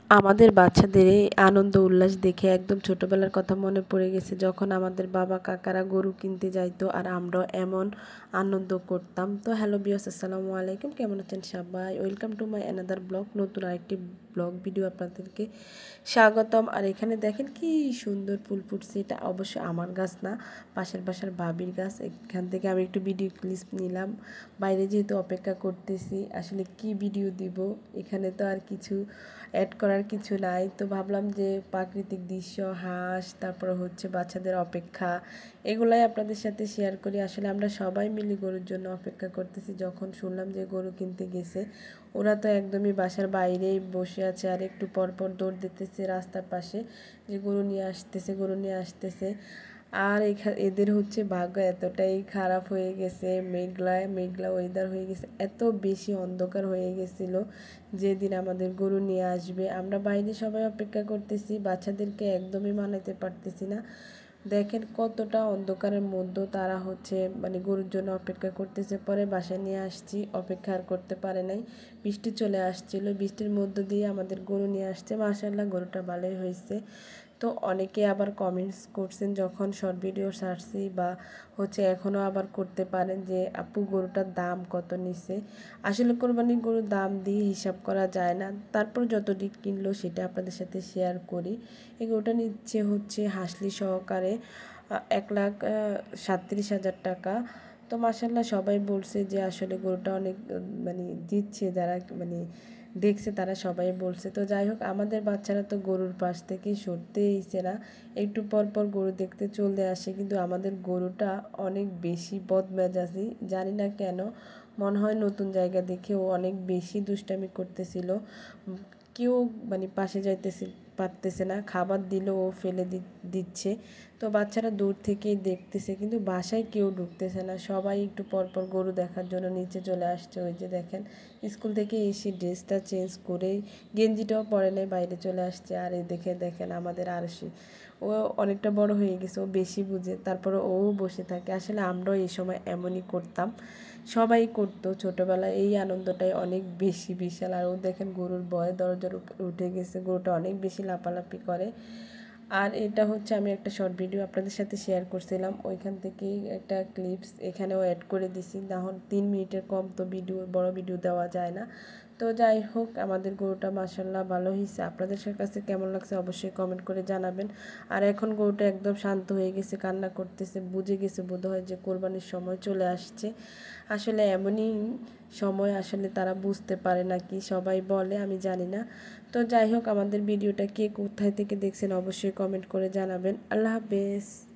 আমাদের বাচ্চাদের এই আনন্দ উল্লাস দেখে একদম ছোটবেলার কথা মনে পড়ে গেছে, যখন আমাদের বাবা কাকারা গরু কিনতে যাইতো আর আমরাও এমন আনন্দ করতাম। তো হ্যালো বিয়স, আসসালামু আলাইকুম, কেমন আছেন সবাই? Welcome to my another blog, নতুন আরেকটি ব্লগ ভিডিও আপনাদেরকে স্বাগতম। আর এখানে দেখেন কি সুন্দর ফুল ফুটছে, এটা অবশ্যই আমার গাছ না, পাশের বাসার বাবির গাছ। এখান থেকে আমি একটু ভিডিও ক্লিপ নিলাম, বাইরে যেহেতু অপেক্ষা করতেছি আসলে কি ভিডিও দিব, এখানে তো আর কিছু অ্যাড করার কিছু নাই। তো ভাবলাম যে প্রাকৃতিক দৃশ্য, হাঁস, তারপর হচ্ছে বাচ্চাদের অপেক্ষা, এগুলাই আপনাদের সাথে শেয়ার করি। আসলে আমরা সবাই মিলে গরুর জন্য অপেক্ষা করতেছি। যখন শুনলাম যে গরু কিনতে গেছে, ওরা তো একদমই বাসার বাইরেই বসে আছে আর একটু পরপর দৌড় দিতেছে রাস্তার পাশে যে গরু নিয়ে আসতেছে, গরু নিয়ে আসতেছে। আর এদের হচ্ছে ভাগ্য এতটাই খারাপ হয়ে গেছে, মেঘলা মেঘলা ওয়েদার হয়ে গেছে, এত বেশি অন্ধকার হয়ে গেছিলো যেদিন আমাদের গরু নিয়ে আসবে। আমরা বাইরে সবাই অপেক্ষা করতেছি, বাচ্চাদেরকে একদমই মানাতে পারতেছি না। দেখেন কতটা অন্ধকারের মধ্যেও তারা হচ্ছে মানে গরুর জন্য অপেক্ষা করতেছে। পরে বাসায় নিয়ে আসছি, অপেক্ষা আর করতে পারে নাই, বৃষ্টি চলে আসছিল, বৃষ্টির মধ্য দিয়ে আমাদের গরু নিয়ে আসছে। মাশাআল্লাহ, গরুটা ভালোই হয়েছে। তো অনেকে আবার কমেন্টস করছেন যখন শর্ট ভিডিও ছাড়ছি, বা হচ্ছে এখনও আবার করতে পারেন যে আপু গরুটার দাম কত নিছে। আসলে কোরবানির গরুর দাম দিয়ে হিসাব করা যায় না, তারপর যতটি কিনলো সেটা আপনাদের সাথে শেয়ার করি। এই গরুটা নিচ্ছে হচ্ছে হাসলি সহকারে 1,37,000 টাকা। তো মাসাল্লাহ সবাই বলছে যে আসলে গরুটা অনেক মানে দিচ্ছে, যারা মানে দেখছে তারা সবাই বলছে। তো যাই হোক, আমাদের বাচ্চারা তো গরুর পাশ থেকে সরতেইছে না, একটু পর পর গরু দেখতে চলে আসে। কিন্তু আমাদের গরুটা অনেক বেশি বদমেজাজি, জানি না কেন, মনে হয় নতুন জায়গা দেখে ও অনেক বেশি দুষ্টামি করতেছিল। কেউ মানে পাশে যাইতেছে পারতেছে না, খাবার দিলেও ও ফেলে দিচ্ছে। তো বাচ্চারা দূর থেকেই দেখতেছে, কিন্তু বাসায় কেউ ঢুকতেছে না, সবাই একটু পরপর গরু দেখার জন্য নিচে চলে আসছে। ওই যে দেখেন, স্কুল থেকে এসে ড্রেসটা চেঞ্জ করেই, গেঞ্জিটাও পরে নেই, বাইরে চলে আসছে। আর এই দেখেন আমাদের আরশি, ও অনেকটা বড় হয়ে গেছে, ও বেশি বুঝে, তারপরে ও বসে থাকে। আসলে আমরাও এই সময় এমনই করতাম, সবাই করতো ছোটোবেলায়, এই আনন্দটাই অনেক বেশি বিশাল। আর ও দেখেন গরুর ভয়ে দরজার উপরে উঠে গেছে, গরুটা অনেক বেশি লাফালাফি করে। আর এটা হচ্ছে আমি একটা শর্ট ভিডিও আপনাদের সাথে শেয়ার করছিলাম, ওইখান থেকেই একটা ক্লিপস এখানেও অ্যাড করে দিছি, না হলে 3 মিনিটের কম তো ভিডিও, বড় ভিডিও দেওয়া যায় না। তো যাই হোক, আমাদের গরুটা মাশাআল্লাহ ভালো হয়েছে। আপনাদের কাছে কেমন লাগছে অবশ্যই কমেন্ট করে জানাবেন। আর এখন গরুটা একদম শান্ত হয়ে গেছে, কান্না করতেছে, বুঝে গেছে বোধহয় যে কোরবানির সময় চলে আসছে। আসলে এমনই সময়, আসলে তারা বুঝতে পারে না কি সবাই বলে, আমি জানি না। তো যাই হোক, আমাদের ভিডিওটা কে কোথায় থেকে দেখছেন অবশ্যই কমেন্ট করে জানাবেন। আল্লাহ হাফেজ।